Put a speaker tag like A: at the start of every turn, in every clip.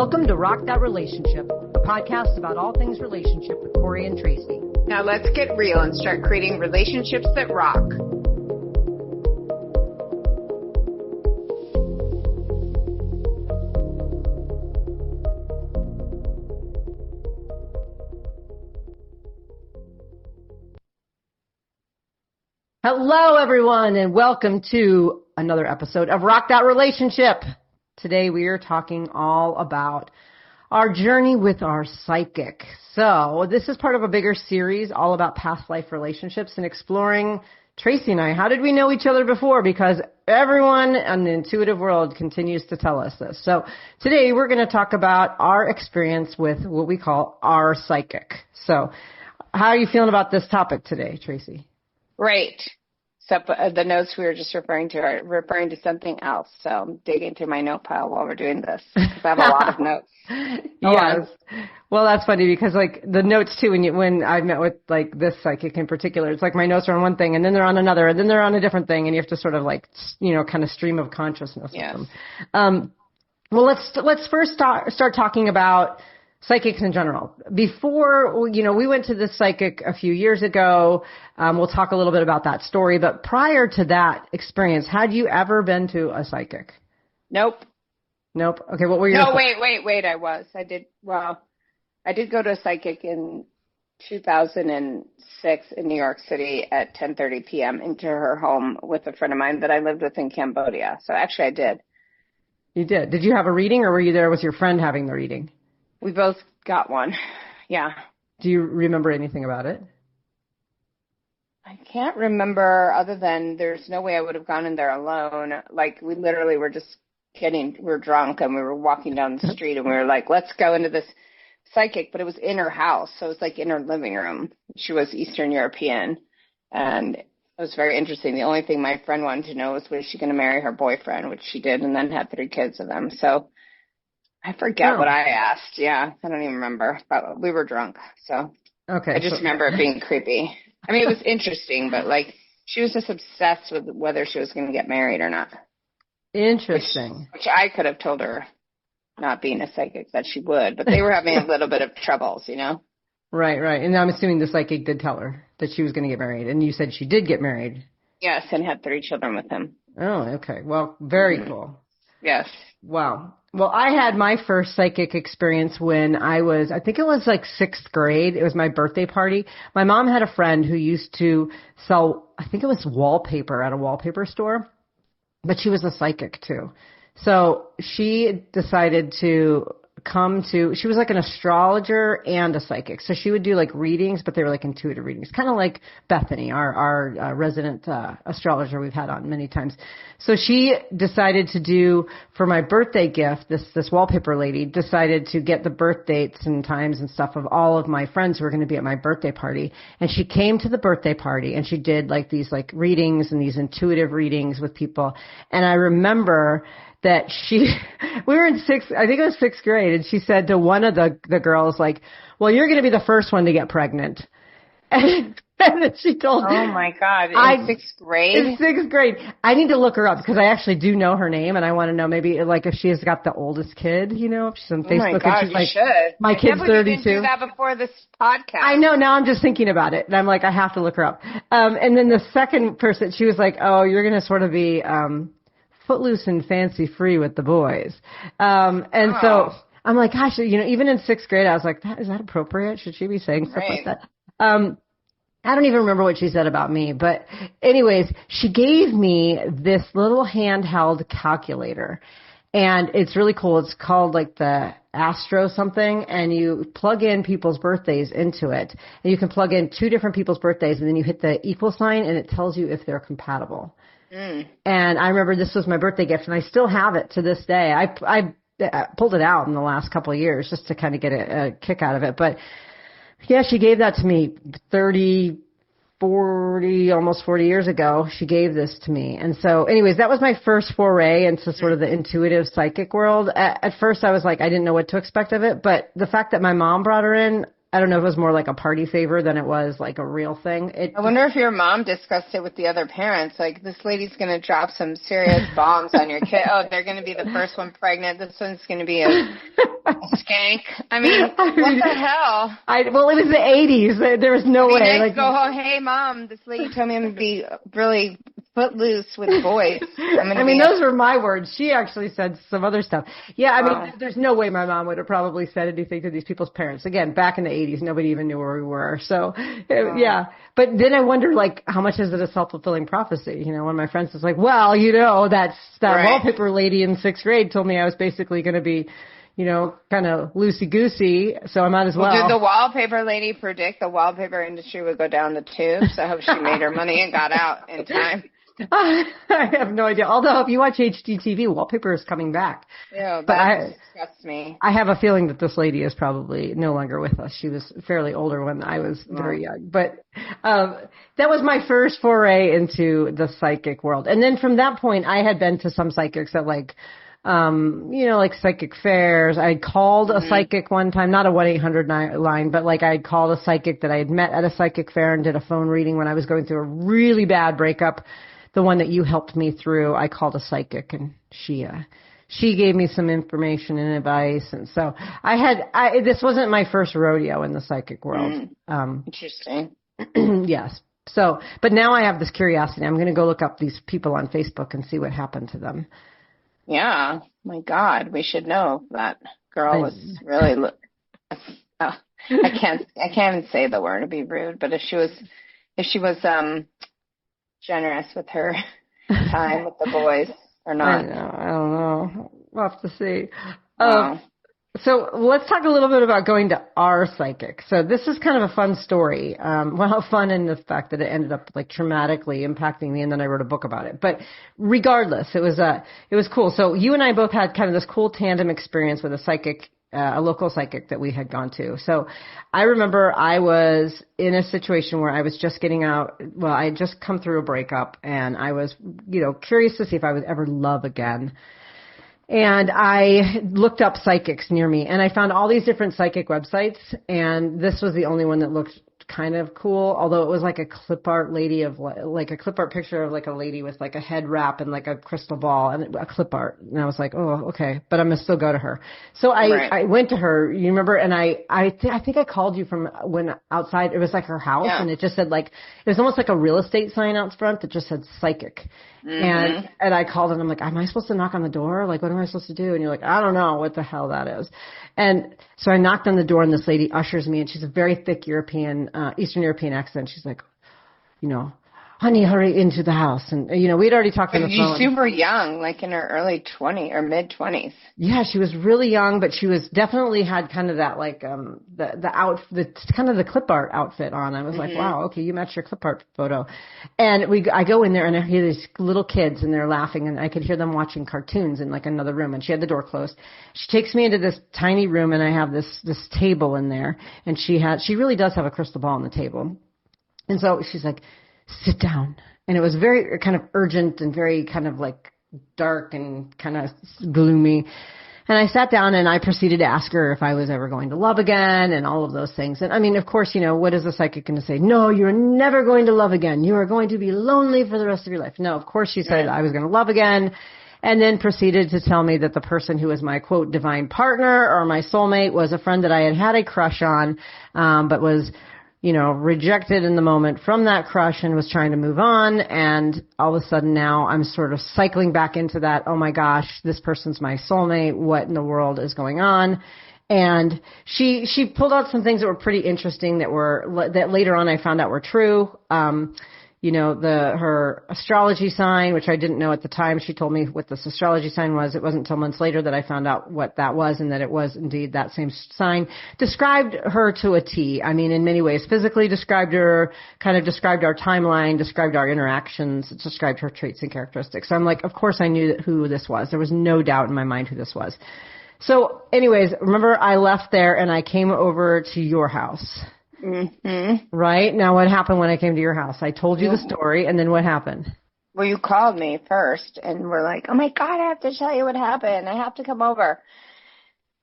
A: Welcome to Rock That Relationship, a podcast about all things relationship with Corey and Tracy.
B: Now let's get real and start creating relationships that rock.
A: Hello, everyone, and welcome to another episode of Rock That Relationship. Today we are talking all about our journey with our psychic. So this is part of a bigger series all about past life relationships and exploring Tracy and I. How did we know each other before? Because everyone in the intuitive world continues to tell us this. So today we're going to talk about our experience with what we call our psychic. So how are you feeling about this topic today, Tracy?
B: Great. Except the notes we were just referring to are referring to something else. So I'm digging through my note pile while we're doing this because I have a lot of notes.
A: Yes. Well, that's funny because like the notes too, when I've met with like this psychic in particular, it's like my notes are on one thing and then they're on another and then they're on a different thing and you have to sort of like, kind of stream of consciousness with them. Well, let's first start talking about psychics in general. Before, we went to this psychic a few years ago. We'll talk a little bit about that story. But prior to that experience, had you ever been to a psychic?
B: Nope.
A: Okay, what were your...
B: No, wait, I did go to a psychic in 2006 in New York City at 10:30 p.m. into her home with a friend of mine that I lived with in Cambodia. So actually I did.
A: You did? Did you have a reading or were you there with your friend having the reading?
B: We both got one. Yeah.
A: Do you remember anything about it?
B: I can't remember other than there's no way I would have gone in there alone. Like we literally were just we were drunk and we were walking down the street and we were like, let's go into this psychic, but it was in her house. So it was like in her living room. She was Eastern European and it was very interesting. The only thing my friend wanted to know was she going to marry her boyfriend, which she did, and then had 3 kids with them. So I forget what I asked. Yeah, I don't even remember. But we were drunk, so okay. I just remember it being creepy. I mean, it was interesting, but like she was just obsessed with whether she was going to get married or not.
A: Interesting.
B: Which I could have told her, not being a psychic, that she would, but they were having a little bit of troubles,
A: Right. And I'm assuming the psychic did tell her that she was going to get married, and you said she did get married.
B: Yes, and had 3 children with him.
A: Oh, okay. Well, very cool.
B: Yes.
A: Wow. Well, I had my first psychic experience when I think it was like 6th grade. It was my birthday party. My mom had a friend who used to sell, I think it was wallpaper at a wallpaper store, but she was a psychic too. So she decided to she was like an astrologer and a psychic. So she would do like readings, but they were like intuitive readings, kind of like Bethany, our resident astrologer we've had on many times. So she decided to do, for my birthday gift, this wallpaper lady decided to get the birth dates and times and stuff of all of my friends who were going to be at my birthday party. And she came to the birthday party and she did like these like readings and these intuitive readings with people. And I remember that we were in I think it was 6th grade, and she said to one of the girls, like, well, you're going to be the first one to get pregnant. And then she told
B: oh my God, in 6th grade?
A: In 6th grade. I need to look her up because I actually do know her name, and I want to know maybe like if she has got the oldest kid, if she's on Facebook.
B: Oh my God,
A: and she's like,
B: should.
A: My kid's 32. You
B: didn't do that before this podcast.
A: I know, now I'm just thinking about it, and I'm like, I have to look her up. And then the second person, she was like, oh, you're going to sort of be footloose and fancy free with the boys. So I'm like, gosh, even in 6th grade, I was like, is that appropriate? Should she be saying stuff like that? I don't even remember what she said about me, but anyways, she gave me this little handheld calculator, and it's really cool. It's called like the Astro something, and you plug in people's birthdays into it, and you can plug in 2 different people's birthdays, and then you hit the equal sign, and it tells you if they're compatible. And I remember this was my birthday gift, and I still have it to this day. I pulled it out in the last couple of years just to kind of get a kick out of it. But yeah, she gave that to me almost 40 years ago. She gave this to me. And so anyways, that was my first foray into sort of the intuitive psychic world. At first I was like, I didn't know what to expect of it, but the fact that my mom brought her in, I don't know if it was more like a party favor than it was like a real thing.
B: I wonder if your mom discussed it with the other parents. Like, this lady's going to drop some serious bombs on your kid. Oh, they're going to be the first one pregnant. This one's going to be a skank. I mean, what the hell?
A: Well, it was the 80s. There was no way.
B: Like, go, oh, hey, Mom, this lady told me I'm going to be really footloose with boys.
A: Those were my words. She actually said some other stuff. Yeah, I mean, there's no way my mom would have probably said anything to these people's parents. Again, back in the 80s, nobody even knew where we were. So, yeah. But then I wonder, like, how much is it a self-fulfilling prophecy? You know, one of my friends was like, well, you know, that wallpaper lady in 6th grade told me I was basically going to be, you know, kind of loosey-goosey, so I might as well.
B: Did the wallpaper lady predict the wallpaper industry would go down the tubes? I hope she made her money and got out in time.
A: I have no idea. Although if you watch HGTV, wallpaper is coming back.
B: Yeah, that disgusts me.
A: I have a feeling that this lady is probably no longer with us. She was fairly older when I was very young. But that was my first foray into the psychic world. And then from that point, I had been to some psychics that like psychic fairs. I called a psychic one time, not a 1-800 line, but like I had called a psychic that I had met at a psychic fair and did a phone reading when I was going through a really bad breakup. The one that you helped me through, I called a psychic, and she gave me some information and advice. And so this wasn't my first rodeo in the psychic world.
B: Interesting.
A: Yes. So, but now I have this curiosity. I'm going to go look up these people on Facebook and see what happened to them.
B: Yeah. My God, we should know that girl was really, I can't even say the word to be rude, but if she was generous with her time with the boys or not.
A: I don't know. We'll have to see. So let's talk a little bit about going to our psychic. So this is kind of a fun story. Fun in the fact that it ended up like traumatically impacting me, and then I wrote a book about it. But regardless, it was cool. So you and I both had kind of this cool tandem experience with a psychic, a local psychic that we had gone to. So I remember I was in a situation where I was just getting out. Well, I had just come through a breakup, and I was, curious to see if I would ever love again. And I looked up psychics near me, and I found all these different psychic websites, and this was the only one that looked kind of cool, although it was like a clip art lady of like a clip art picture of like a lady with like a head wrap and like a crystal ball and a clip art. And I was like, oh, okay, but I'm going to still go to her. So I went to her, you remember, and I think I called you from when outside, it was like her house, and it just said like, it was almost like a real estate sign out front that just said psychic. And I called and I'm like, am I supposed to knock on the door? Like, what am I supposed to do? And you're like, I don't know what the hell that is. And so I knocked on the door, and this lady ushers me, and she's a very thick Eastern European accent. She's like, honey, hurry into the house. And, we'd already talked on the phone.
B: She's super young, like in her early 20s or mid 20s.
A: Yeah, she was really young, but she was definitely had kind of that, like, kind of the clip art outfit on. I was like, wow, okay, you matched your clip art photo. And I go in there, and I hear these little kids, and they're laughing, and I could hear them watching cartoons in like another room, and she had the door closed. She takes me into this tiny room, and I have this table in there, and she really does have a crystal ball on the table. And so she's like, sit down. And it was very kind of urgent and very kind of like dark and kind of gloomy. And I sat down, and I proceeded to ask her if I was ever going to love again and all of those things. And I mean, of course, what is a psychic going to say? No, you're never going to love again. You are going to be lonely for the rest of your life. No, of course she said I was going to love again, and then proceeded to tell me that the person who was my, quote, divine partner or my soulmate was a friend that I had a crush on, but was rejected in the moment from that crush and was trying to move on. And all of a sudden now I'm sort of cycling back into that, oh my gosh, this person's my soulmate. What in the world is going on? And she pulled out some things that were pretty interesting that later on I found out were true. Her astrology sign, which I didn't know at the time. She told me what this astrology sign was. It wasn't until months later that I found out what that was, and that it was indeed that same sign. Described her to a T. I mean, in many ways, physically described her, kind of described our timeline, described our interactions, described her traits and characteristics. So I'm like, of course I knew who this was. There was no doubt in my mind who this was. So anyways, remember I left there and I came over to your house. Mm-hmm. Right? Now what happened when I came to your house? I told you the story, and then what happened?
B: Well, you called me first, and we're like, oh my God, I have to tell you what happened. I have to come over.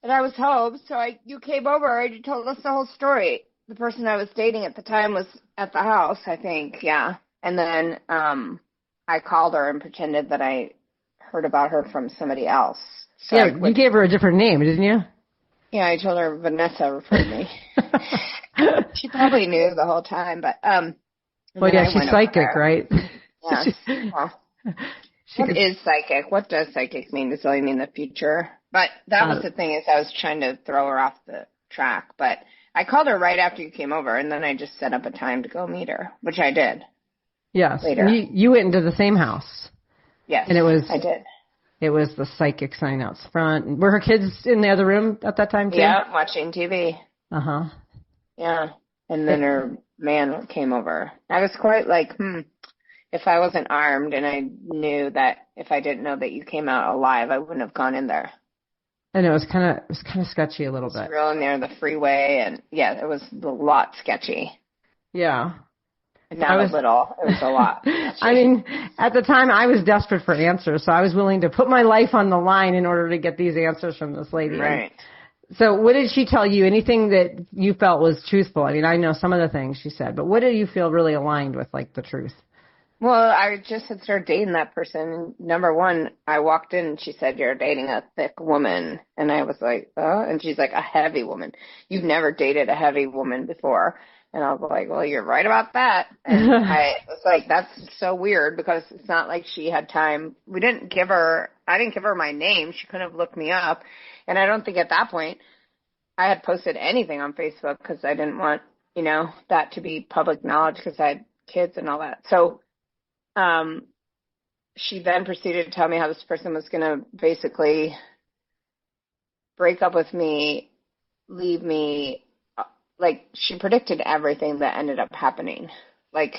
B: And I was home, so you came over and you told us the whole story. The person I was dating at the time was at the house, I think, yeah. And then I called her and pretended that I heard about her from somebody else. So
A: you gave her a different name, didn't you?
B: Yeah, I told her Vanessa referred me. She probably knew the whole time, but
A: well, yeah, she's psychic, right?
B: Yes. Well, what is psychic? What does psychic mean? Does it only mean the future? But that was the thing, is I was trying to throw her off the track. But I called her right after you came over, and then I just set up a time to go meet her, which I did.
A: Yes.
B: Later.
A: You went into the same house.
B: Yes,
A: and
B: I did.
A: It was the psychic sign out front. Were her kids in the other room at that time, too?
B: Yeah, watching TV.
A: Uh-huh.
B: Yeah. And then her man came over. I was quite like, if I wasn't armed and I knew that if I didn't know that you came out alive, I wouldn't have gone in there.
A: And it was kind of sketchy a little bit.
B: Real near the freeway, and yeah, it was a lot sketchy.
A: Yeah.
B: Not a little. It was a lot.
A: I mean, at the time, I was desperate for answers, so I was willing to put my life on the line in order to get these answers from this lady.
B: Right.
A: So what did she tell you? Anything that you felt was truthful? I mean, I know some of the things she said, but what did you feel really aligned with, like, the truth?
B: Well, I just had started dating that person. Number one, I walked in and she said, "You're dating a thick woman." And I was like, "Oh," and she's like, "A heavy woman. You've never dated a heavy woman before." And I was like, "Well, you're right about that." And I was like, that's so weird, because it's not like she had time. I didn't give her my name. She couldn't have looked me up. And I don't think at that point I had posted anything on Facebook, because I didn't want, that to be public knowledge, because I had kids and all that. So she then proceeded to tell me how this person was going to basically break up with me, leave me. Like, she predicted everything that ended up happening. Like,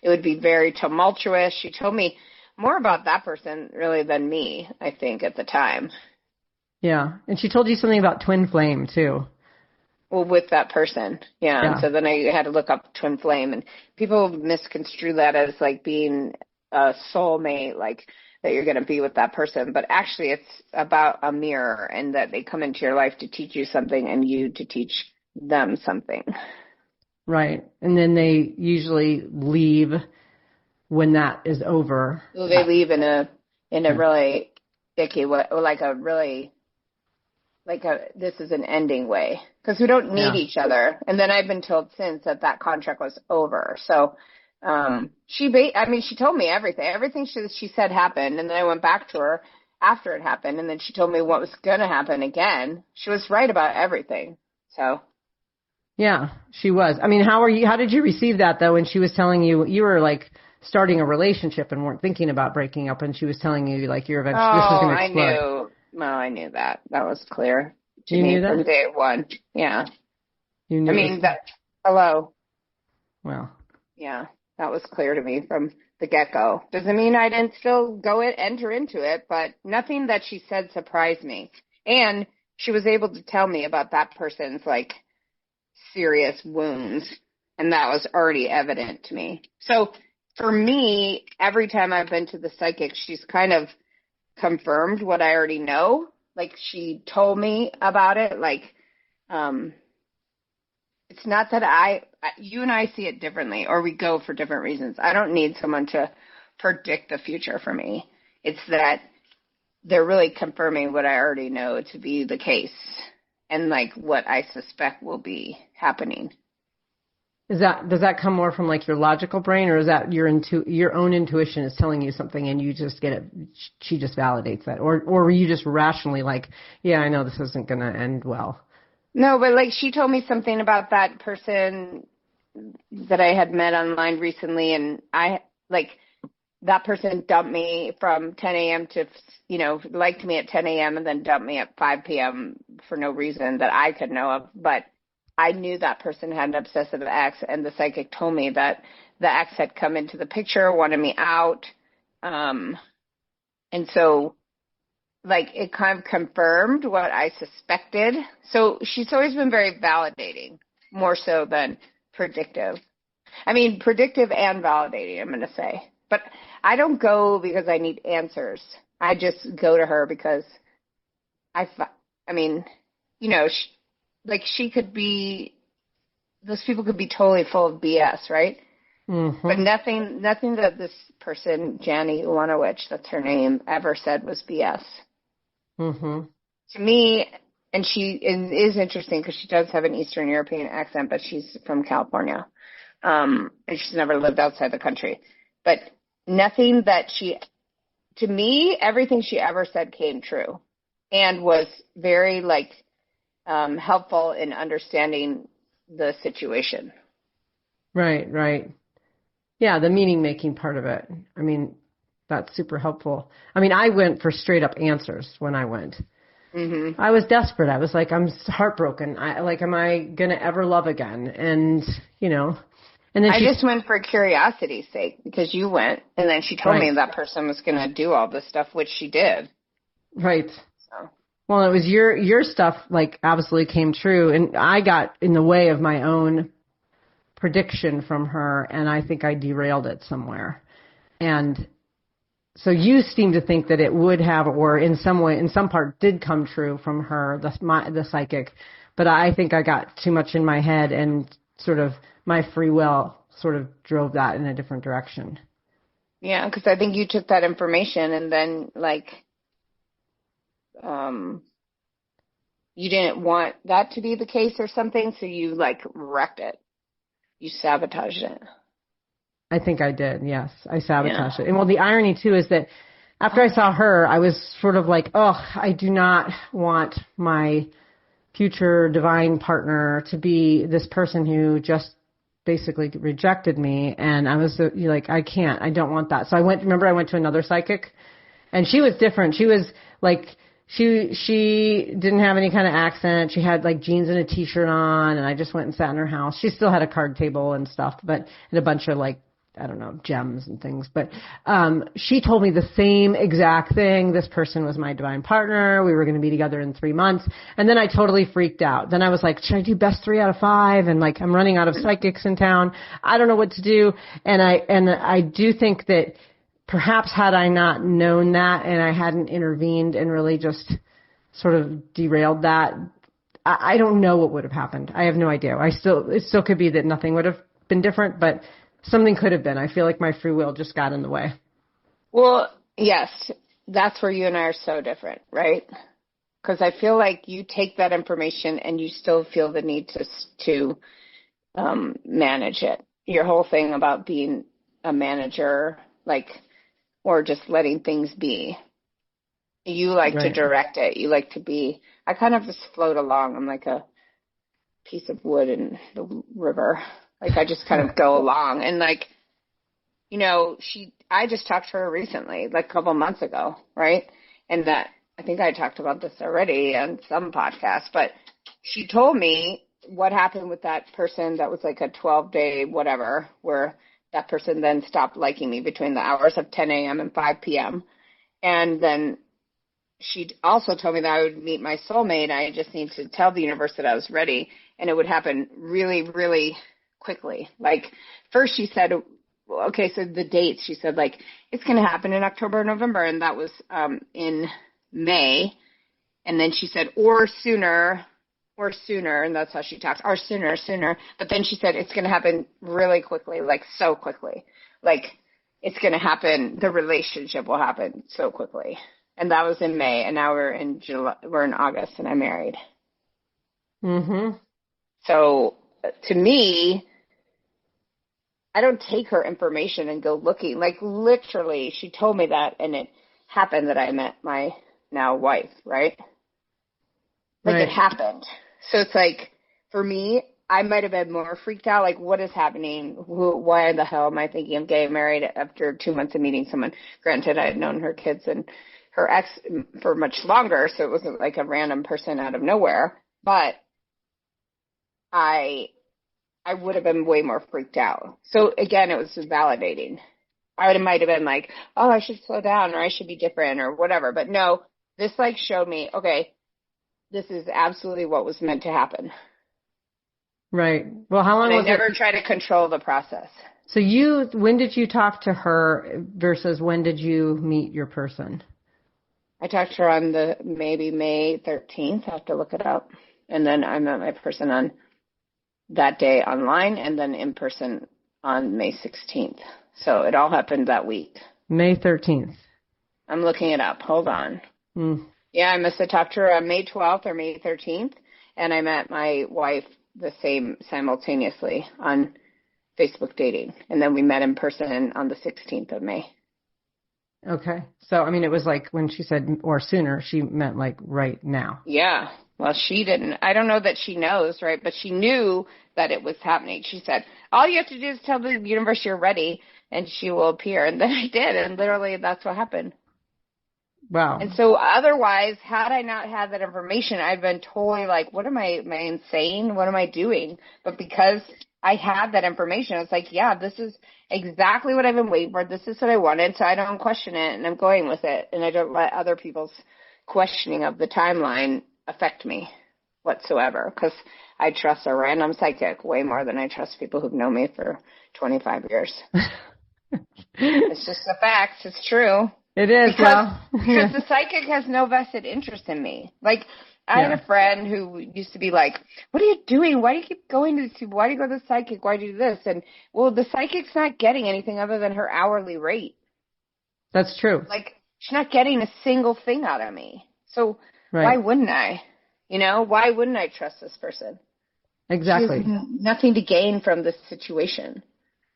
B: it would be very tumultuous. She told me more about that person really than me, I think, at the time.
A: Yeah. And she told you something about twin flame, too.
B: Well, with that person. Yeah. And so then I had to look up twin flame, and people misconstrue that as like being a soulmate, like that you're going to be with that person. But actually it's about a mirror, and that they come into your life to teach you something and you to teach them something.
A: Right. And then they usually leave when that is over.
B: Well, they leave in a really icky way, this is an ending way, because we don't need each other. And then I've been told since that contract was over. So she told me everything she said happened, and then I went back to her after it happened, and then she told me what was going to happen again. She was right about everything. So
A: yeah, she was. I mean, how did you receive that, though, when she was telling you were like starting a relationship and weren't thinking about breaking up, and she was telling you like you're eventually this was going to explode? I
B: knew that. That was clear to
A: me
B: from day one. Yeah.
A: You knew.
B: Hello.
A: Well.
B: Yeah, that was clear to me from the get-go. Doesn't mean I didn't still enter into it, but nothing that she said surprised me. And she was able to tell me about that person's like serious wounds, and that was already evident to me. So for me, every time I've been to the psychic, she's kind of confirmed what I already know. Like, she told me about it. Like, it's not that you and I see it differently, or we go for different reasons. I don't need someone to predict the future for me. It's that they're really confirming what I already know to be the case, and like what I suspect will be happening.
A: Does that come more from like your logical brain, or is that your own intuition is telling you something and you just get it? She just validates that, or were you just rationally like, yeah, I know this isn't going to end well?
B: No, but like she told me something about that person that I had met online recently, and that person dumped me from 10 a.m. to, liked me at 10 a.m. and then dumped me at 5 p.m. for no reason that I could know of. But I knew that person had an obsessive ex, and the psychic told me that the ex had come into the picture, wanted me out. And so, like, it kind of confirmed what I suspected. So she's always been very validating, more so than predictive. I mean, predictive and validating, I'm going to say. But I don't go because I need answers. I just go to her because she could be, those people could be totally full of BS, right? Mm-hmm. But nothing that this person, Jani Ulanowicz, that's her name, ever said was BS.
A: Mm-hmm.
B: To me, And she is interesting because she does have an Eastern European accent, but she's from California. And she's never lived outside the country. But nothing that to me, everything she ever said came true and was very, helpful in understanding the situation.
A: Right. Yeah, the meaning-making part of it. I mean, that's super helpful. I mean, I went for straight-up answers when I went.
B: Mm-hmm.
A: I was desperate. I was like, I'm heartbroken. Am I going to ever love again? And, and then
B: I just went for curiosity's sake because you went, and then she told me that person was going to do all this stuff, which she did.
A: Right.
B: So.
A: Well, it was your stuff, absolutely came true, and I got in the way of my own prediction from her, and I think I derailed it somewhere. And so you seem to think that it would have, or in some way, in some part, did come true from her, the psychic. But I think I got too much in my head, and sort of my free will sort of drove that in a different direction.
B: Yeah, because I think you took that information and then, you didn't want that to be the case or something, so you, wrecked it. You sabotaged it. I
A: think I did, yes. I sabotaged it. And well, the irony, too, is that after I saw her, I was sort of like, I do not want my future divine partner to be this person who just basically rejected me. And I was I don't want that. So I went to another psychic, and she was different. She was she didn't have any kind of accent. She had jeans and a t-shirt on, and I just went and sat in her house. She still had a card table and stuff, and a bunch of I don't know, gems and things. But she told me the same exact thing. This person was my divine partner. We were going to be together in 3 months. And then I totally freaked out. Then I was like, should I do best 3 out of 5? And I'm running out of psychics in town. I don't know what to do. And I do think that perhaps had I not known that and I hadn't intervened and really just sort of derailed that, I don't know what would have happened. I have no idea. It still could be that nothing would have been different, but something could have been. I feel like my free will just got in the way.
B: Well, yes, that's where you and I are so different, right? Because I feel like you take that information and you still feel the need to manage it. Your whole thing about being a manager, or just letting things be. You like to direct it. You like to be. I kind of just float along. I'm like a piece of wood in the river. I just kind of go along. And I just talked to her recently, a couple months ago, right? And that, I think I talked about this already on some podcast, but she told me what happened with that person that was a 12-day whatever, where that person then stopped liking me between the hours of 10 a.m. and 5 p.m. And then she also told me that I would meet my soulmate. I just need to tell the universe that I was ready, and it would happen really, really quickly. First she said, okay, so the dates, she said, it's going to happen in October or November, and that was in May. And then she said, or sooner, and that's how she talks, or sooner. But then she said, it's going to happen really quickly, so quickly. It's going to happen, the relationship will happen so quickly. And that was in May, and now we're in August, and I'm married.
A: Mm-hmm.
B: So to me, I don't take her information and go looking. Literally, she told me that, and it happened that I met my now wife, right? It happened. So it's for me, I might have been more freaked out. What is happening? Why the hell am I thinking of getting married after 2 months of meeting someone? Granted, I had known her kids and her ex for much longer, so it wasn't a random person out of nowhere. But I would have been way more freaked out. So again, it was validating. I might have been I should slow down, or I should be different, or whatever. But no, this showed me, okay, this is absolutely what was meant to happen.
A: Right. Well, how long was it?
B: I never try to control the process.
A: So when did you talk to her versus when did you meet your person?
B: I talked to her on maybe May 13th. I have to look it up. And then I met my person on that day online, and then in person on May 16th. So it all happened that week.
A: May 13th.
B: I'm looking it up. Hold on. Yeah, I must have talked to her on May 12th or May 13th, and I met my wife the same simultaneously on Facebook dating, and then we met in person on the 16th of May.
A: Okay. So, I mean, it was like when she said or sooner, she meant like right now.
B: Yeah. Well, she didn't. I don't know that she knows, right? But she knew that it was happening. She said, all you have to do is tell the universe you're ready, and she will appear. And then I did, and literally that's what happened.
A: Wow.
B: And so otherwise, had I not had that information, I'd been totally like, what am I insane? What am I doing? But because I had that information, it's like, yeah, this is exactly what I've been waiting for. This is what I wanted. So I don't question it, and I'm going with it. And I don't let other people's questioning of the timeline affect me whatsoever, because I trust a random psychic way more than I trust people who've known me for 25 years. It's just a fact. It's true.
A: It is,
B: because the psychic has no vested interest in me. Like, I had a friend who used to be like, what are you doing? Why do you keep going to these people? Why do you go to the psychic? Why do you do this? And, well, the psychic's not getting anything other than her hourly rate.
A: That's true.
B: Like, she's not getting a single thing out of me. So why wouldn't I? You know, why wouldn't I trust this person?
A: Exactly.
B: She has nothing to gain from this situation.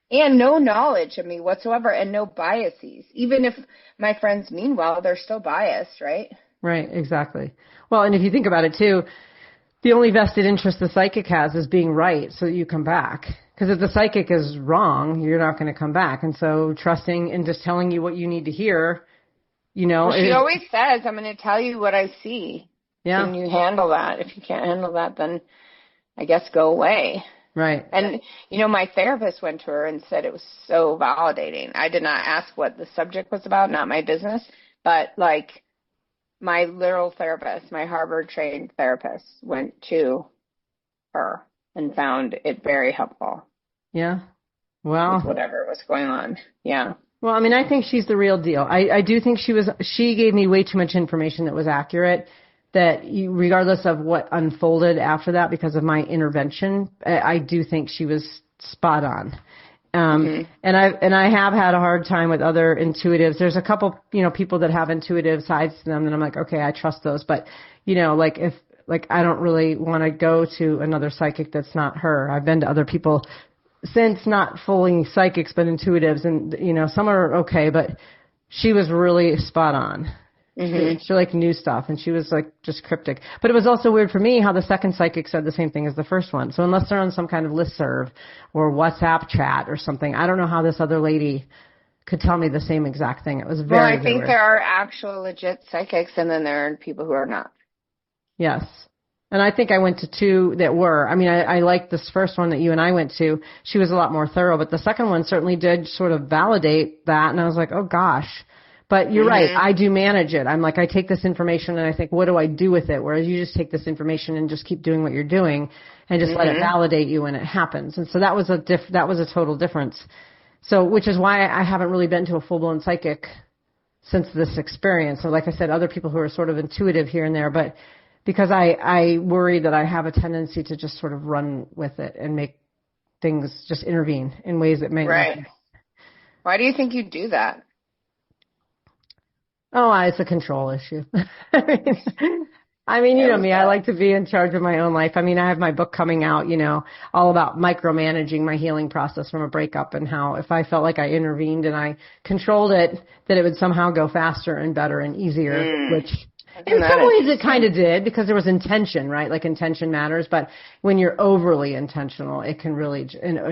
B: And no knowledge of me whatsoever, and no biases. Even if my friends mean well, they're still biased, right?
A: Right, exactly. Well, and if you think about it, too, the only vested interest the psychic has is being right so that you come back. Because if the psychic is wrong, you're not going to come back. And so trusting and just telling you what you need to hear, you know.
B: Well, she always says, I'm going to tell you what I see.
A: Yeah.
B: Can you handle that? If you can't handle that, then I guess go away.
A: Right.
B: And, you know, my therapist went to her and said it was so validating. I did not ask what the subject was about, not my business, but, like, my literal therapist, my Harvard-trained therapist, went to her and found it very helpful.
A: Yeah. Well.
B: Whatever was going on. Yeah.
A: Well, I mean, I think she's the real deal. I do think she gave me way too much information that was accurate. That regardless of what unfolded after that, because of my intervention, I do think she was spot on. And I have had a hard time with other intuitives. There's a couple, you know, people that have intuitive sides to them, and I'm like, okay, I trust those. But, you know, like I don't really want to go to another psychic that's not her. I've been to other people since, not fully psychics, but intuitives, and, you know, some are okay, but she was really spot on. She like knew stuff, and she was like just cryptic. But it was also weird for me how the second psychic said the same thing as the first one. So unless they're on some kind of listserv or WhatsApp chat or something, I don't know how this other lady could tell me the same exact thing. It was very,
B: well, I think
A: weird.
B: there are actual legit psychics, and then there are people who are not.
A: Yes. And I think I went to two that were. I mean, I liked this first one that you and I went to. She was a lot more thorough, but the second one certainly did sort of validate that. And I was like, oh, gosh. But you're right. I do manage it. I'm like, I take this information and I think, what do I do with it? Whereas you just take this information and just keep doing what you're doing and just let it validate you when it happens. And so that was a total difference. So, which is why I haven't really been to a full-blown psychic since this experience. So like I said, other people who are sort of intuitive here and there, but because I worry that I have a tendency to just sort of run with it and make things just intervene in ways that may not.
B: Why do you think you do that?
A: Oh, it's a control issue. I mean, you know me, I like to be in charge of my own life. I mean, I have my book coming out, you know, all about micromanaging my healing process from a breakup, and how if I felt like I intervened and I controlled it, that it would somehow go faster and better and easier, which in some ways it kind of did, because there was intention, right? Like intention matters, but when you're overly intentional, it can really,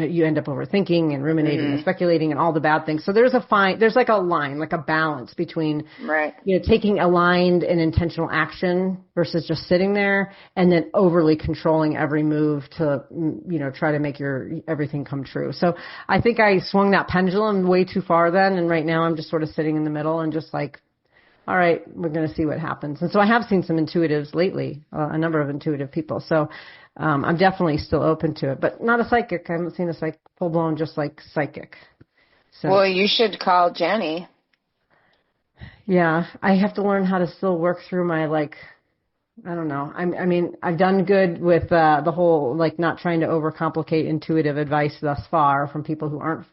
A: you end up overthinking and ruminating and speculating and all the bad things. So there's like a line, like a balance between, you know, taking aligned and intentional action versus just sitting there, and then overly controlling every move to, you know, try to make everything come true. So I think I swung that pendulum way too far then, and right now I'm just sort of sitting in the middle and just like, all right, we're going to see what happens. And so I have seen some intuitives lately, a number of intuitive people. So I'm definitely still open to it, but not a psychic. I haven't seen a full-blown just like psychic. So,
B: well, you should call Jenny.
A: Yeah, I have to learn how to still work through my, like, I don't know. I mean, I've done good with the whole, like, not trying to overcomplicate intuitive advice thus far from people who aren't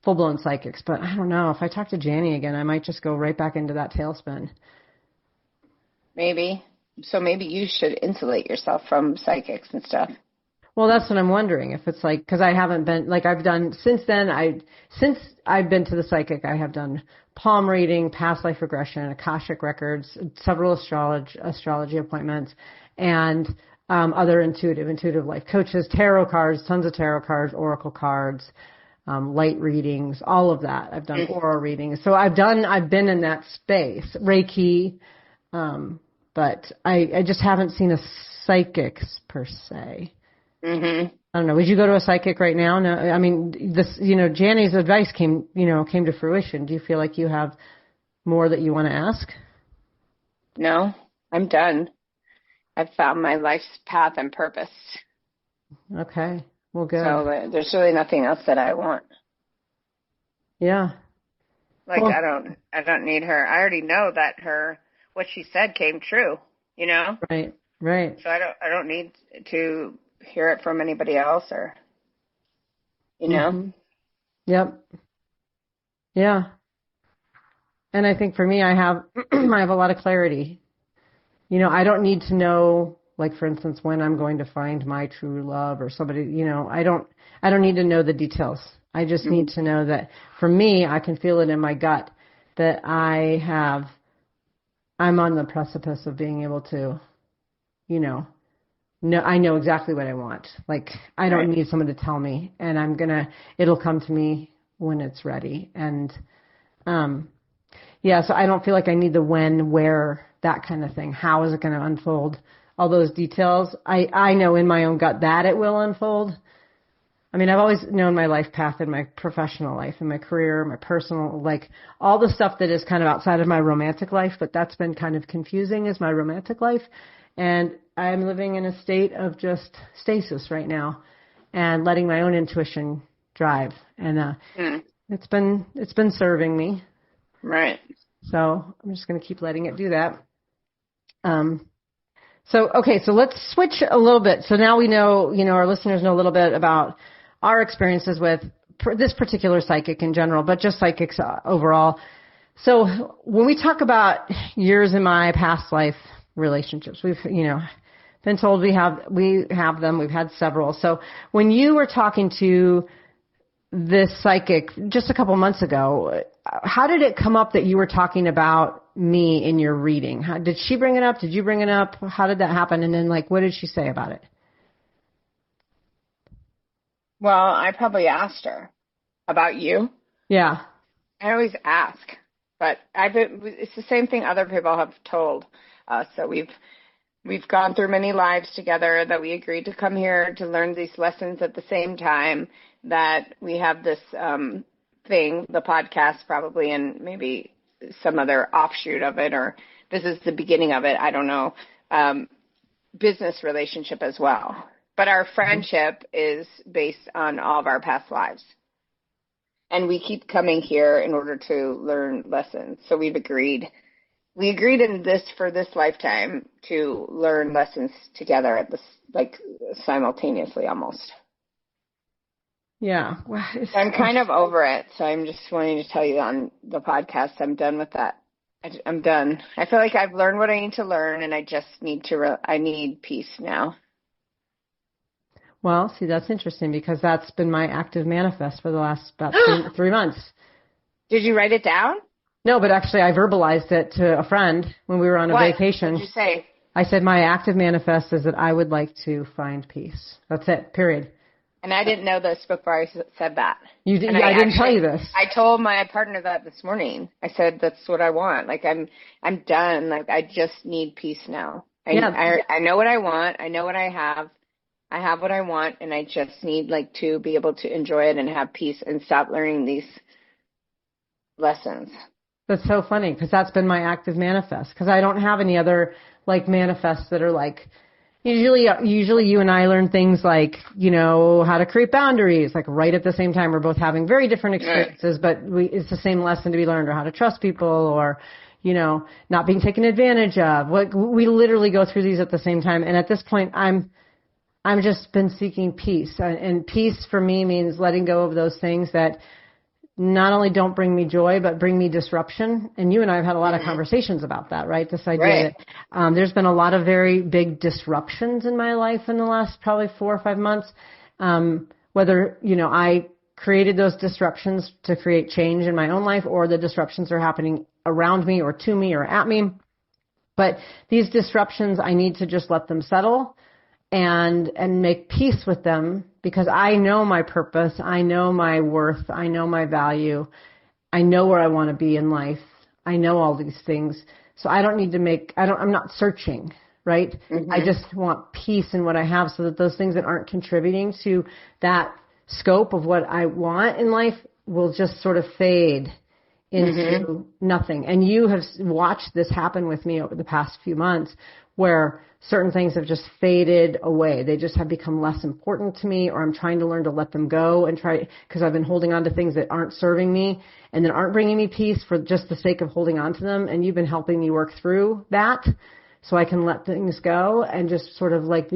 A: full-blown psychics, but I don't know. If I talk to Janny again, I might just go right back into that tailspin.
B: Maybe. So maybe you should insulate yourself from psychics and stuff.
A: Well, that's what I'm wondering. If it's like, because I haven't been, like I've done, since I've been to the psychic, I have done palm reading, past life regression, Akashic records, several astrology appointments, and other intuitive life coaches, tarot cards, tons of tarot cards, oracle cards, light readings, all of that. I've done aura readings. So I've been in that space, Reiki, but I just haven't seen a psychics per se.
B: Mm-hmm.
A: I don't know. Would you go to a psychic right now? No, I mean, this, Jani's advice came to fruition. Do you feel like you have more that you want to ask?
B: No, I'm done. I've found my life's path and purpose.
A: Okay. Well, good.
B: So there's really nothing else that I want.
A: Yeah.
B: Like, well, I don't need her. I already know that what she said came true, Right. So I don't need to hear it from anybody else or,
A: Mm-hmm. Yep. Yeah. And I think for me, I have a lot of clarity. I don't need to know, like, for instance, when I'm going to find my true love or somebody, I don't need to know the details. I just need to know that for me, I can feel it in my gut that I'm on the precipice of being able to, I know exactly what I want. Like, I don't need someone to tell me, and it'll come to me when it's ready. And, so I don't feel like I need the when, where, that kind of thing. How is it going to unfold? All those details. I know in my own gut that it will unfold. I mean, I've always known my life path in my professional life, in my career, my personal, like all the stuff that is kind of outside of my romantic life, but that's been kind of confusing is my romantic life. And I'm living in a state of just stasis right now and letting my own intuition drive. And it's been serving me.
B: Right.
A: So I'm just going to keep letting it do that. So let's switch a little bit. So now we know, our listeners know a little bit about our experiences with this particular psychic in general, but just psychics overall. So when we talk about years in my past life relationships, we've, been told we have them. We've had several. So when you were talking to this psychic just a couple months ago, how did it come up that you were talking about me in your reading? Did she bring it up? Did you bring it up? How did that happen? And then, what did she say about it?
B: Well, I probably asked her about you.
A: Yeah.
B: I always ask, but it's the same thing other people have told us. So we've gone through many lives together, that we agreed to come here to learn these lessons at the same time, that we have this thing, the podcast probably, and maybe some other offshoot of it, or this is the beginning of it, I don't know, business relationship as well. But our friendship is based on all of our past lives. And we keep coming here in order to learn lessons. So we agreed for this lifetime to learn lessons together at this, simultaneously almost.
A: Yeah.
B: I'm kind of over it. So I'm just wanting to tell you on the podcast, I'm done with that. I'm done. I feel like I've learned what I need to learn, and I just need I need peace now.
A: Well, see, that's interesting because that's been my active manifest for the last about 3 months.
B: Did you write it down?
A: No, but actually I verbalized it to a friend when we were on a vacation.
B: What did you say?
A: I said my active manifest is that I would like to find peace. That's it, period.
B: And I didn't know this before I said that.
A: You did? I didn't tell you this.
B: I told my partner that this morning. I said, that's what I want. I'm done. I just need peace now. I know what I want. I know what I have. I have what I want, and I just need to be able to enjoy it and have peace and stop learning these lessons. That's
A: so funny because that's been my active manifest because I don't have any other manifests that are usually you and I learn things how to create boundaries right at the same time. We're both having very different experiences, but it's the same lesson to be learned, or how to trust people, or not being taken advantage of. We literally go through these at the same time, and at this point I'm just been seeking peace, and peace for me means letting go of those things that not only don't bring me joy, but bring me disruption. And you and I have had a lot of conversations about that, right? This idea that there's been a lot of very big disruptions in my life in the last probably 4 or 5 months. Whether, I created those disruptions to create change in my own life, or the disruptions are happening around me or to me or at me. But these disruptions, I need to just let them settle and make peace with them, because I know my purpose, I know my worth, I know my value, I know where I want to be in life, I know all these things. So I don't need to I'm not searching, right? I just want peace in what I have, so that those things that aren't contributing to that scope of what I want in life will just sort of fade into nothing. And you have watched this happen with me over the past few months, where certain things have just faded away. They just have become less important to me, or I'm trying to learn to let them go and because I've been holding on to things that aren't serving me and that aren't bringing me peace for just the sake of holding on to them. And you've been helping me work through that, so I can let things go and just sort of like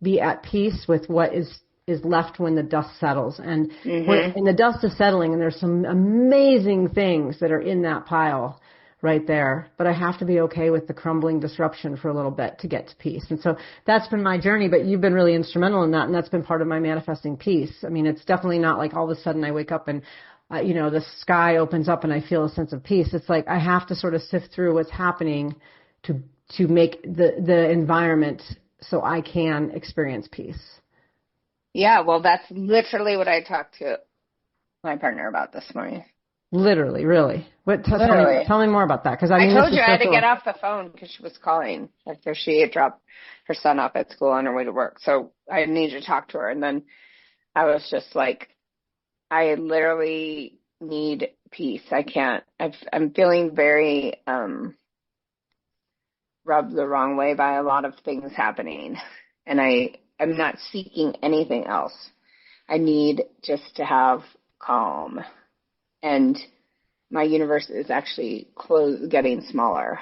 A: be at peace with what is left when the dust settles. And when the dust is settling, and there's some amazing things that are in that pile right there, but I have to be okay with the crumbling disruption for a little bit to get to peace. And so that's been my journey, but you've been really instrumental in that, and that's been part of my manifesting peace. I mean, it's definitely not like all of a sudden I wake up and the sky opens up and I feel a sense of peace. It's like I have to sort of sift through what's happening to make the environment so I can experience peace.
B: Yeah, well, that's literally what I talked to my partner about this morning.
A: Literally, really. Tell me more about that, because I
B: told you I had to get off the phone because she was calling after she had dropped her son off at school on her way to work. So I needed to talk to her, and then I was just like, I literally need peace. I can't. I'm feeling very rubbed the wrong way by a lot of things happening, and I'm not seeking anything else. I need just to have calm. And my universe is actually getting smaller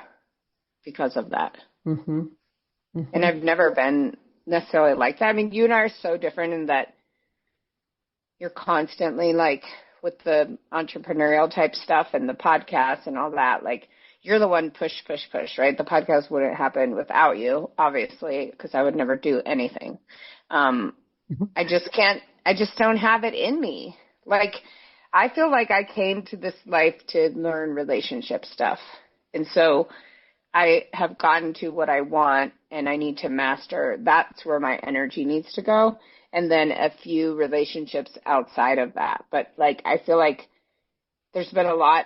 B: because of that. And I've never been necessarily like that. I mean, you and I are so different in that you're constantly like with the entrepreneurial type stuff and the podcast and all that, like you're the one push, right? The podcast wouldn't happen without you, obviously, because I would never do anything. I just don't have it in me. Like, I feel like I came to this life to learn relationship stuff. And so I have gotten to what I want, and I need to master. That's where my energy needs to go. And then a few relationships outside of that. But like, I feel like there's been a lot,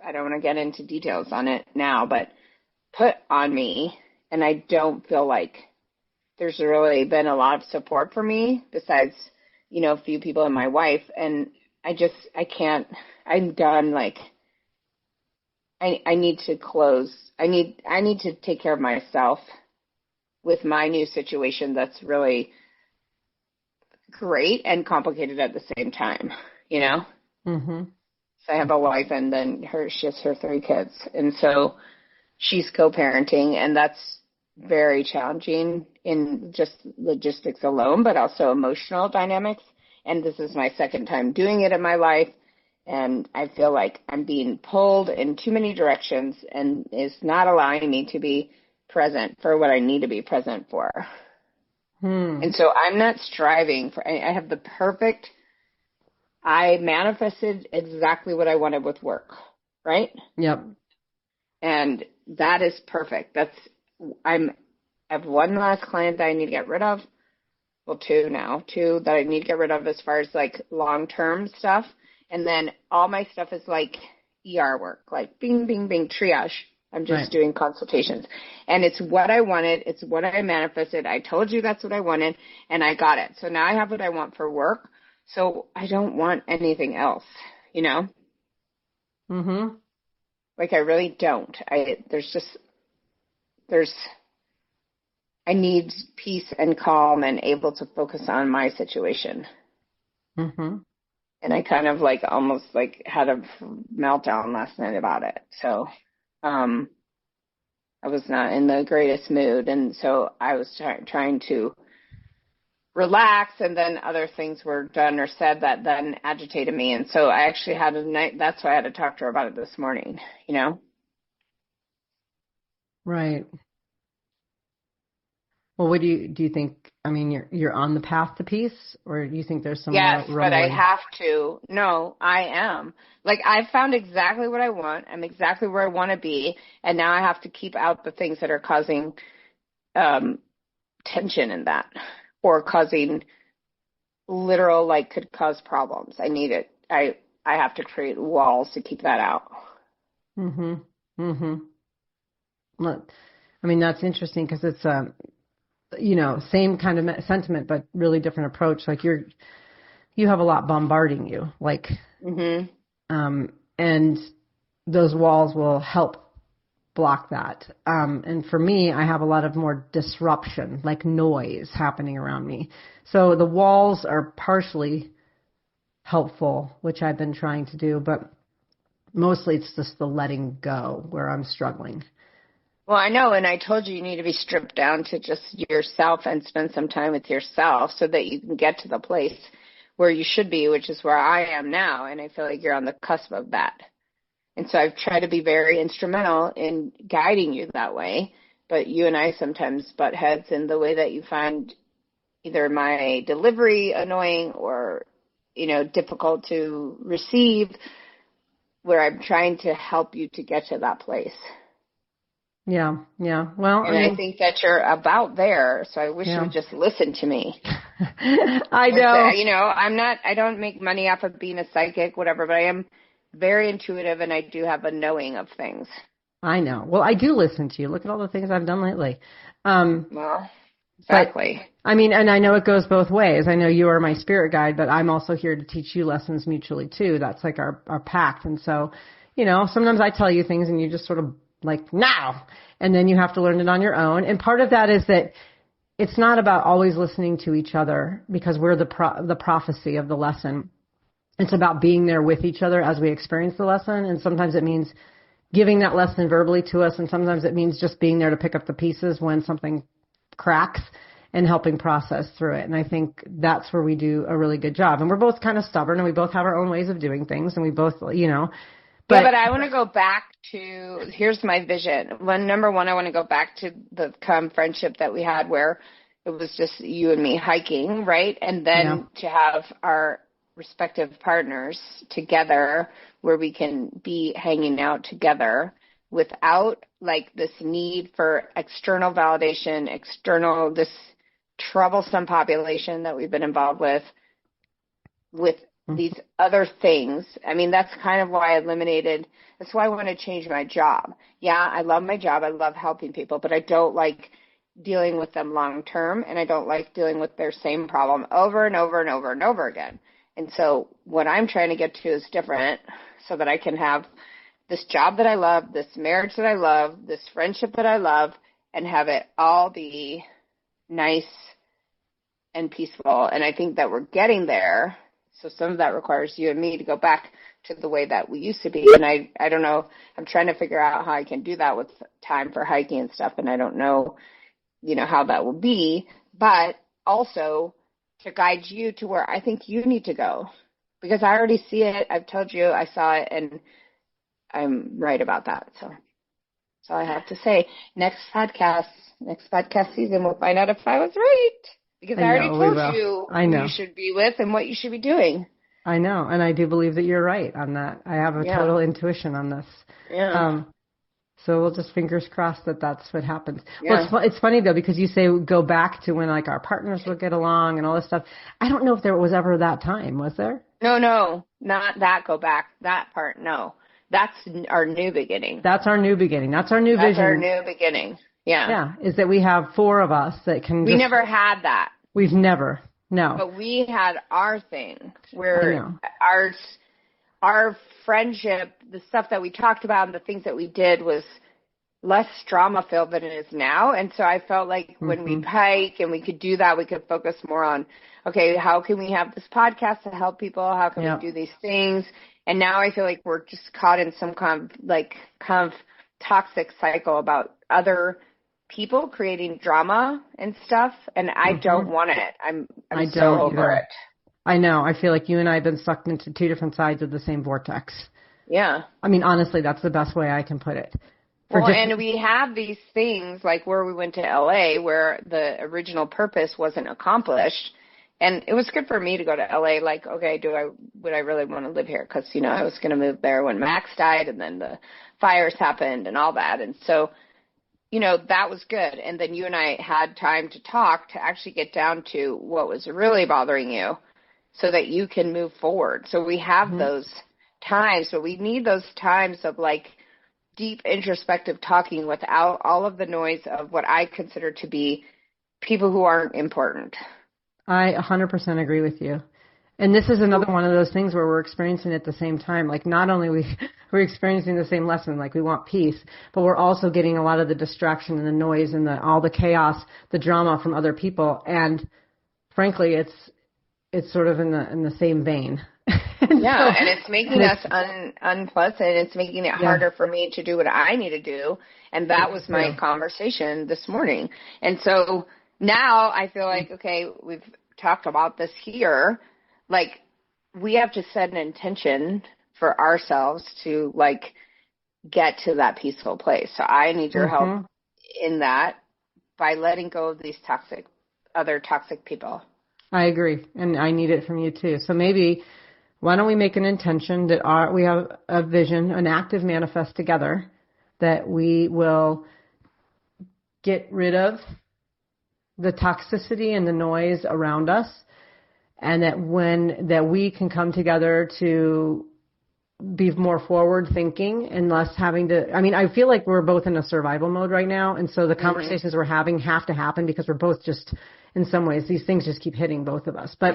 B: I don't want to get into details on it now, but put on me. And I don't feel like there's really been a lot of support for me besides, a few people and my wife. And I can't, I'm done. Like, I need to close. I need to take care of myself with my new situation that's really great and complicated at the same time, So I have a wife, and then she has her 3 kids. And so she's co-parenting, and that's very challenging in just logistics alone, but also emotional dynamics. And this is my second time doing it in my life. And I feel like I'm being pulled in too many directions, and it's not allowing me to be present for what I need to be present for. And so I'm not striving for, I have the perfect, I manifested exactly what I wanted with work, right?
A: Yep.
B: And that is perfect. I have one last client that I need to get rid of. Well, 2 now. 2 that I need to get rid of as far as like long-term stuff. And then all my stuff is like ER work, like bing, bing, bing, triage. I'm just doing consultations. And it's what I wanted. It's what I manifested. I told you that's what I wanted, and I got it. So now I have what I want for work. So I don't want anything else, Like, I really don't. I need peace and calm and able to focus on my situation. And I kind of like almost like had a meltdown last night about it. So, I was not in the greatest mood. And so I was trying to relax, and then other things were done or said that then agitated me. And so I actually had a night, that's why I had to talk to her about it this morning, you know?
A: Right. Well, what do you think? I mean, you're on the path to peace, or do you think there's some
B: Yes,
A: more
B: but I
A: rumbling?
B: have to. No, I am. Like, I found exactly what I want. I'm exactly where I want to be. And now I have to keep out the things that are causing um, tension in that, or causing literal, like, could cause problems. I need it. I have to create walls to keep that out.
A: Mm-hmm. Mm-hmm. Well, I mean, that's interesting because it's same kind of sentiment, but really different approach. Like you have a lot bombarding you, like,
B: Mhm.
A: and those walls will help block that. And for me, I have a lot of more disruption, like noise happening around me. So the walls are partially helpful, which I've been trying to do, but mostly it's just the letting go where I'm struggling.
B: Well, I know, and I told you need to be stripped down to just yourself and spend some time with yourself so that you can get to the place where you should be, which is where I am now, and I feel like you're on the cusp of that. And so I've tried to be very instrumental in guiding you that way, but you and I sometimes butt heads in the way that you find either my delivery annoying or, difficult to receive, where I'm trying to help you to get to that place.
A: Yeah, yeah. Well,
B: And I think that you're about there, so I wish you would just listen to me.
A: I know.
B: I don't make money off of being a psychic, whatever, but I am very intuitive and I do have a knowing of things.
A: I know. Well, I do listen to you. Look at all the things I've done lately.
B: Well, exactly.
A: But, I mean, and I know it goes both ways. I know you are my spirit guide, but I'm also here to teach you lessons mutually too. That's like our pact. And so, sometimes I tell you things and you just sort of like, now, and then you have to learn it on your own. And part of that is that it's not about always listening to each other because we're the prophecy of the lesson. It's about being there with each other as we experience the lesson. And sometimes it means giving that lesson verbally to us. And sometimes it means just being there to pick up the pieces when something cracks and helping process through it. And I think that's where we do a really good job. And we're both kind of stubborn and we both have our own ways of doing things. And we both,
B: but I want to go back to, here's my vision. Number one, I want to go back to the friendship that we had where it was just you and me hiking, right? And then to have our respective partners together where we can be hanging out together without like this need for external validation, this troublesome population that we've been involved with these other things. I mean, that's kind of why that's why I want to change my job. Yeah, I love my job. I love helping people, but I don't like dealing with them long term, and I don't like dealing with their same problem over and over and over and over again. And so what I'm trying to get to is different so that I can have this job that I love, this marriage that I love, this friendship that I love, and have it all be nice and peaceful. And I think that we're getting there. So some of that requires you and me to go back to the way that we used to be. And I don't know, I'm trying to figure out how I can do that with time for hiking and stuff. And I don't know, how that will be, but also to guide you to where I think you need to go, because I already see it. I've told you I saw it and I'm right about that. So that's all I have to say. Next podcast season, we'll find out if I was right. Because I already told you who you should be with and what you should be doing.
A: I know, and I do believe that you're right on that. I have a total intuition on this.
B: Yeah.
A: So we'll just fingers crossed that that's what happens.
B: Yeah.
A: Well, it's funny, though, because you say go back to when, like, our partners would get along and all this stuff. I don't know if there was ever that time. Was there?
B: No, not that go back. That part, no. That's our new beginning.
A: That's our new beginning. That's our new vision.
B: That's our new beginning. Yeah.
A: Yeah, is that we have four of us that can
B: We never had that.
A: We've never. No.
B: But we had our thing where our friendship, the stuff that we talked about and the things that we did was less drama-filled than it is now. And so I felt like when we'd hike and we could do that, we could focus more on, okay, how can we have this podcast to help people? How can we do these things? And now I feel like we're just caught in some kind of toxic cycle about other people creating drama and stuff, and I don't want it. I'm so over it.
A: I know. I feel like you and I have been sucked into two different sides of the same vortex.
B: Yeah.
A: I mean, honestly, that's the best way I can put it.
B: And we have these things like where we went to LA where the original purpose wasn't accomplished. And it was good for me to go to LA. Like, okay, would I really want to live here? Because, you know, I was going to move there when Max died and then the fires happened and all that. And so, you know, that was good. And then you and I had time to talk to actually get down to what was really bothering you so that you can move forward. So we have those times, but we need those times of like deep introspective talking without all of the noise of what I consider to be people who aren't important.
A: I 100% agree with you. And this is another one of those things where we're experiencing it at the same time. Like not only we're experiencing the same lesson, like we want peace, but we're also getting a lot of the distraction and the noise and all the chaos, the drama from other people. And frankly, it's sort of in the same vein.
B: And it's making us unpleasant. It's making it harder for me to do what I need to do. And that was my conversation this morning. And so now I feel like, okay, we've talked about this here. Like, we have to set an intention for ourselves to, like, get to that peaceful place. So I need your help in that by letting go of these other toxic people.
A: I agree. And I need it from you, too. So maybe why don't we make an intention that we have a vision, an active manifest together, that we will get rid of the toxicity and the noise around us, and that we can come together to be more forward thinking and less having to, I mean, I feel like we're both in a survival mode right now. And so the conversations we're having have to happen because we're both just, in some ways, these things just keep hitting both of us. But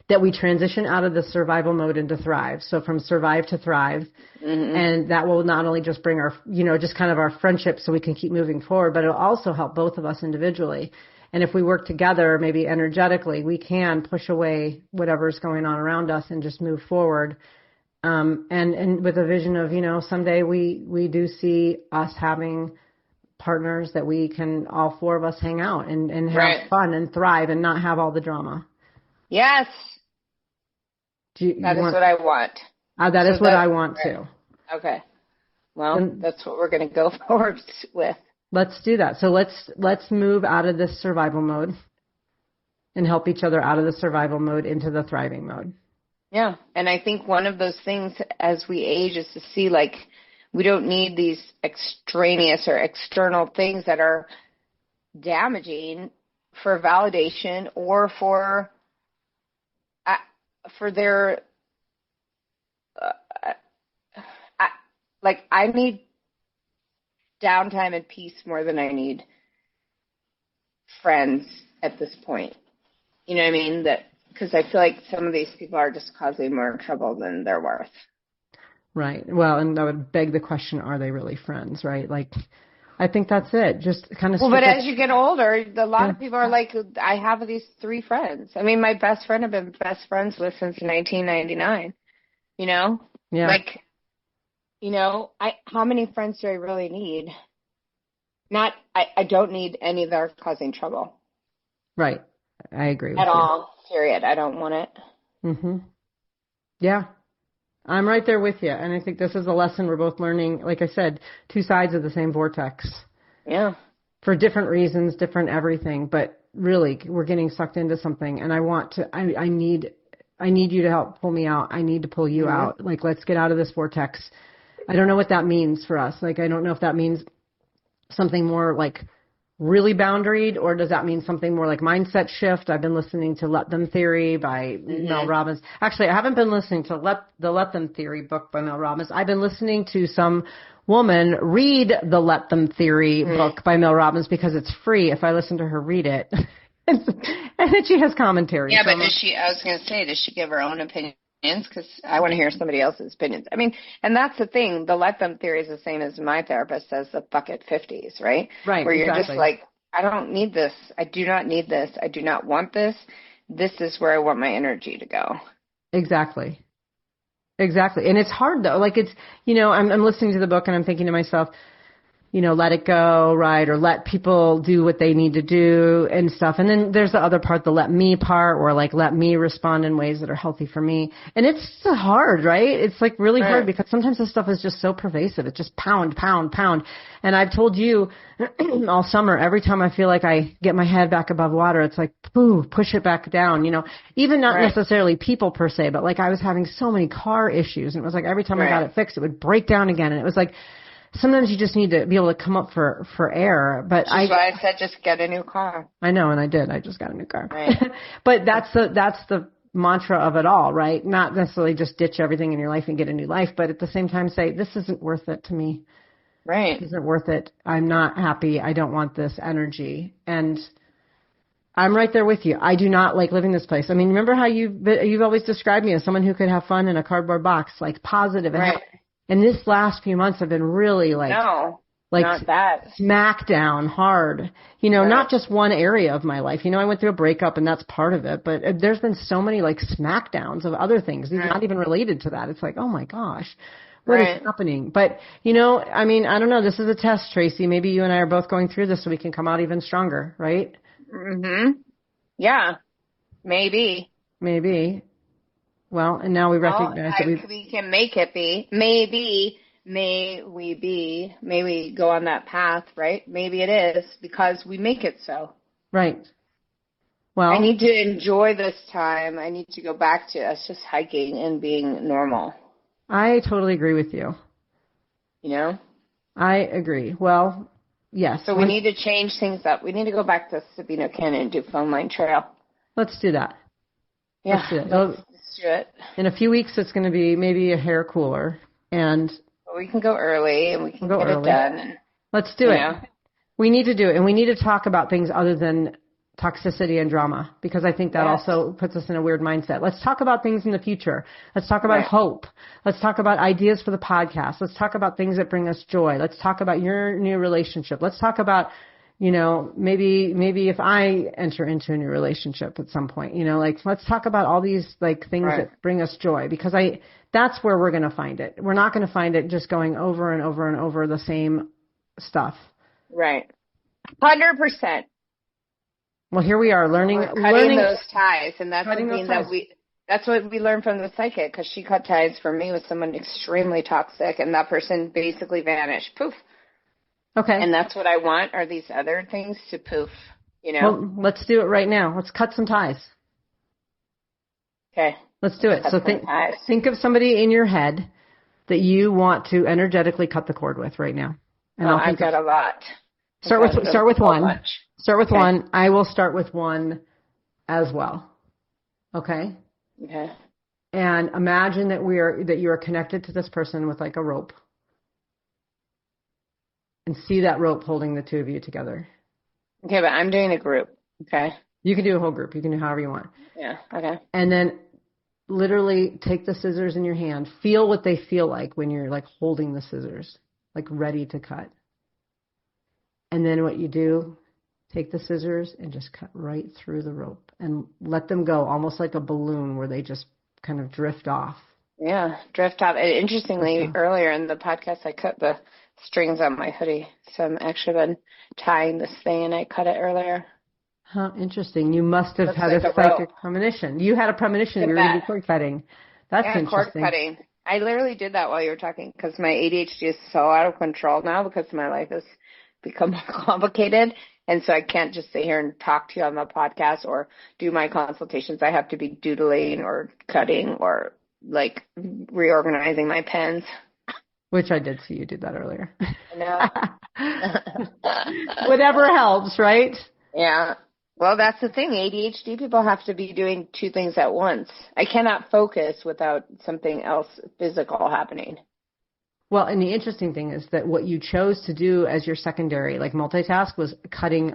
A: that we transition out of the survival mode into thrive. So from survive to thrive. And that will not only just bring our, you know, just kind of our friendship so we can keep moving forward, but it'll also help both of us individually. And if we work together, maybe energetically, we can push away whatever's going on around us and just move forward. And with a vision of, you know, someday we do see us having partners that we can, all four of us, hang out and have fun and thrive and not have all the drama.
B: Yes. That is what I want.
A: That is what I want too.
B: Okay. Well, that's what we're going to go forward with.
A: Let's do that. So let's move out of this survival mode and help each other out of the survival mode into the thriving mode.
B: Yeah. And I think one of those things as we age is to see, like, we don't need these extraneous or external things that are damaging for validation or for their, like, I need downtime and peace more than I need friends at this point. You know what I mean? Because I feel like some of these people are just causing more trouble than they're worth. Right.
A: Well, and that would beg the question, are they really friends, right? Like, I think that's it. Just kind of.
B: Well, but as you get older, a lot of people are like, I have these 3 friends. I mean, my best friend I've been best friends with since 1999. You know?
A: Yeah.
B: Like, you know, how many friends do I really need? I don't need any that are causing trouble.
A: Right. I agree with
B: at
A: you.
B: all. Period. I don't want it.
A: Yeah. I'm right there with you. And I think this is a lesson we're both learning. Like I said, 2 sides of the same vortex.
B: Yeah.
A: For different reasons, different everything. But really, we're getting sucked into something. And I need you to help pull me out. I need to pull you out. Like, let's get out of this vortex. I don't know what that means for us. Like, I don't know if that means something more like really boundaried, or does that mean something more like mindset shift? I've been listening to Let Them Theory by Mel Robbins. Actually, I haven't been listening to the Let Them Theory book by Mel Robbins. I've been listening to some woman read the Let Them Theory book by Mel Robbins because it's free if I listen to her read it. And then she has commentary.
B: Yeah, but I was going to say, does she give her own opinions? Because I want to hear somebody else's opinions. I mean, and that's the thing. The Let Them Theory is the same as my therapist says, the fuck it 50s, right?
A: Right,
B: where you're just like, I don't need this. I do not need this. I do not want this. This is where I want my energy to go.
A: Exactly. And it's hard, though. Like, it's, you know, I'm listening to the book and I'm thinking to myself, let it go, right? Or let people do what they need to do and stuff. And then there's the other part, the let me part, or like let me respond in ways that are healthy for me. And it's hard, right? It's like really hard because sometimes this stuff is just so pervasive. It's just pound, pound, pound. And I've told you all summer, every time I feel like I get my head back above water, it's like, pooh, push it back down, even not necessarily people per se, but like I was having so many car issues, and it was like every time I got it fixed, it would break down again. And it was like, sometimes you just need to be able to come up for air. But
B: Which is why I said just get a new car.
A: I know, and I did. I just got a new car.
B: Right.
A: But that's the mantra of it all, right? Not necessarily just ditch everything in your life and get a new life, but at the same time say, this isn't worth it to me.
B: Right.
A: This isn't worth it. I'm not happy. I don't want this energy. And I'm right there with you. I do not like living this place. I mean, remember how you've always described me as someone who could have fun in a cardboard box, like positive and happy. And this last few months have been really not that smack down hard, not just one area of my life. I went through a breakup and that's part of it, but there's been so many like smackdowns of other things, not even related to that. It's like, oh my gosh, what is happening? But, I mean, I don't know. This is a test, Tracy. Maybe you and I are both going through this so we can come out even stronger, right?
B: Mm-hmm. Yeah, maybe. Well, and now we recognize that we can make it be. Maybe, may we go on that path, right? Maybe it is because we make it so.
A: Right. Well,
B: I need to enjoy this time. I need to go back to us just hiking and being normal.
A: I totally agree with you. I agree. Well, yes.
B: So we need to change things up. We need to go back to Sabino Canyon and do Phone Line Trail.
A: Let's do that.
B: Yeah.
A: Let's do it.
B: Let's do it.
A: In a few weeks, it's going to be maybe a hair cooler, and
B: we can go early and we can get it done. And,
A: let's do it. We need to do it, and we need to talk about things other than toxicity and drama, because I think that also puts us in a weird mindset. Let's talk about things in the future. Let's talk about hope. Let's talk about ideas for the podcast. Let's talk about things that bring us joy. Let's talk about your new relationship. Let's talk about, maybe if I enter into a new relationship at some point, let's talk about all these like things that bring us joy, because that's where we're going to find it. We're not going to find it just going over and over and over the same stuff.
B: Right. 100%.
A: Well, here we are learning
B: those ties, and that's something that's what we learned from the psychic, because she cut ties for me with someone extremely toxic, and that person basically vanished. Poof.
A: Okay.
B: And that's what I want, are these other things to poof,
A: Well, let's do it right now. Let's cut some ties.
B: Okay.
A: Let's do it. So think of somebody in your head that you want to energetically cut the cord with right now. And
B: I've got a lot.
A: Start with one. Start with one. I will start with one as well. Okay?
B: Okay.
A: And imagine that you are connected to this person with like a rope. And see that rope holding the two of you together.
B: Okay, but I'm doing a group. Okay.
A: You can do a whole group. You can do however you want.
B: Yeah, okay.
A: And then literally take the scissors in your hand. Feel what they feel like when you're like holding the scissors, like ready to cut. And then what you do, take the scissors and just cut right through the rope and let them go, almost like a balloon where they just kind of drift off.
B: Yeah, drift off. And interestingly, earlier in the podcast, I cut the strings on my hoodie. So I'm actually been tying this thing, and I cut it earlier.
A: Huh, interesting. You must have had a psychic premonition. You had a premonition that we were going to be cord cutting. That's interesting.
B: Cord cutting. I literally did that while you were talking, because my ADHD is so out of control now because my life has become more complicated. And so I can't just sit here and talk to you on the podcast or do my consultations. I have to be doodling or cutting or like reorganizing my pens.
A: Which I did see you did that earlier.
B: I know.
A: Whatever helps, right?
B: Yeah. Well, that's the thing. ADHD people have to be doing two things at once. I cannot focus without something else physical happening.
A: Well, and the interesting thing is that what you chose to do as your secondary, like multitask, was cutting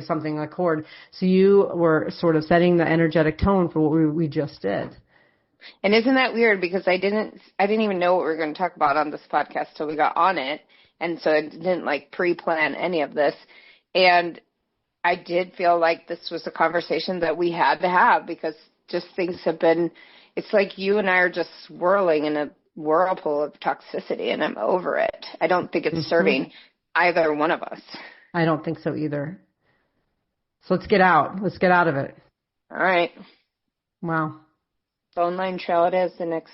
A: something, a cord. So you were sort of setting the energetic tone for what we just did.
B: And isn't that weird? Because I didn't even know what we were going to talk about on this podcast till we got on it. And so I didn't like pre-plan any of this. And I did feel like this was a conversation that we had to have, because just things have been, it's like you and I are just swirling in a whirlpool of toxicity, and I'm over it. I don't think it's serving either one of us.
A: I don't think so either. So let's get out. Let's get out of it.
B: All right.
A: Wow.
B: Phone line trail it is the next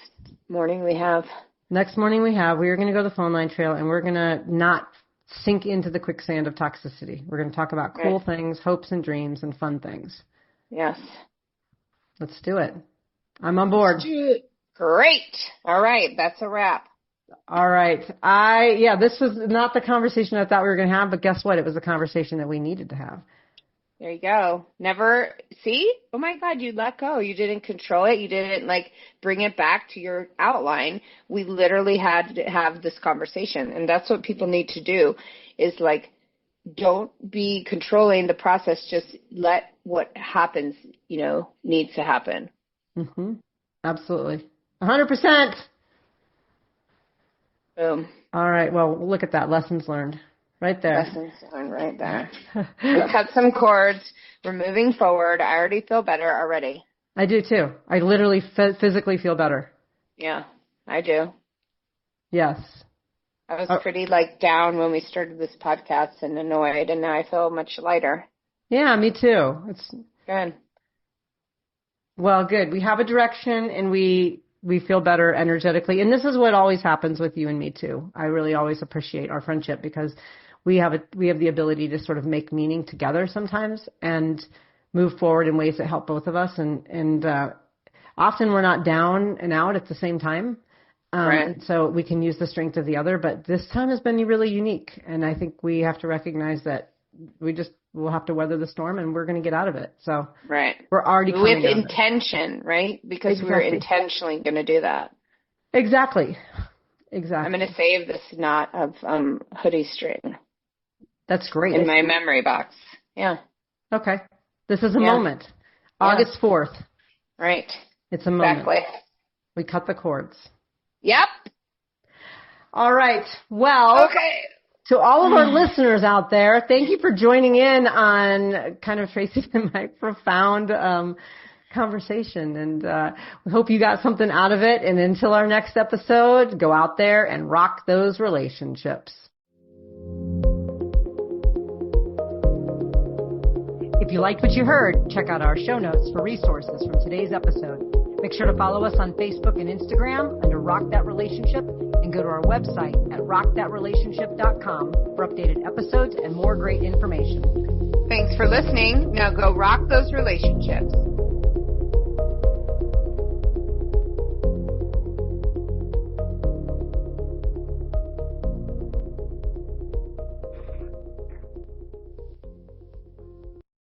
B: morning we have.
A: Next morning we are going to go to the phone line trail, and we're going to not sink into the quicksand of toxicity. We're going to talk about cool things, hopes and dreams, and fun things.
B: Yes.
A: Let's do it. I'm on board.
B: Let's do it. Great. All right. That's a wrap.
A: All right. This was not the conversation I thought we were going to have, but guess what? It was the conversation that we needed to have.
B: There you go. Never see? Oh my God, you let go. You didn't control it. You didn't bring it back to your outline. We literally had to have this conversation. And that's what people need to do is don't be controlling the process. Just let what happens, needs to happen.
A: Mm-hmm. Absolutely. 100%.
B: Boom.
A: All right. Well, look at that. Lessons learned. Right there.
B: Lessons learned right there. We cut some cords. We're moving forward. I already feel better already.
A: I do too. I literally physically feel better.
B: Yeah, I do.
A: Yes.
B: I was pretty down when we started this podcast and annoyed, and now I feel much lighter.
A: Yeah, me too. It's
B: good.
A: Well, good. We have a direction, and we feel better energetically. And this is what always happens with you and me too. I really always appreciate our friendship because we have the ability to sort of make meaning together sometimes and move forward in ways that help both of us. And often we're not down and out at the same time.
B: Right.
A: So we can use the strength of the other, but this time has been really unique. And I think we have to recognize that we'll have to weather the storm and we're going to get out of it. So
B: right.
A: We're already coming
B: with intention, right? Because
A: exactly.
B: We're intentionally going to do that.
A: Exactly.
B: I'm going to save this knot of hoodie string.
A: That's great.
B: In my memory box. Yeah.
A: Okay. This is a moment. August 4th.
B: Right.
A: It's a moment.
B: Exactly.
A: We cut the cords.
B: Yep.
A: All right. Well,
B: okay.
A: To all of our listeners out there, thank you for joining in on kind of Tracy and my profound conversation. And we hope you got something out of it. And until our next episode, go out there and rock those relationships. If you liked what you heard, check out our show notes for resources from today's episode. Make sure to follow us on Facebook and Instagram under Rock That Relationship and go to our website at rockthatrelationship.com for updated episodes and more great information.
B: Thanks for listening. Now go rock those relationships.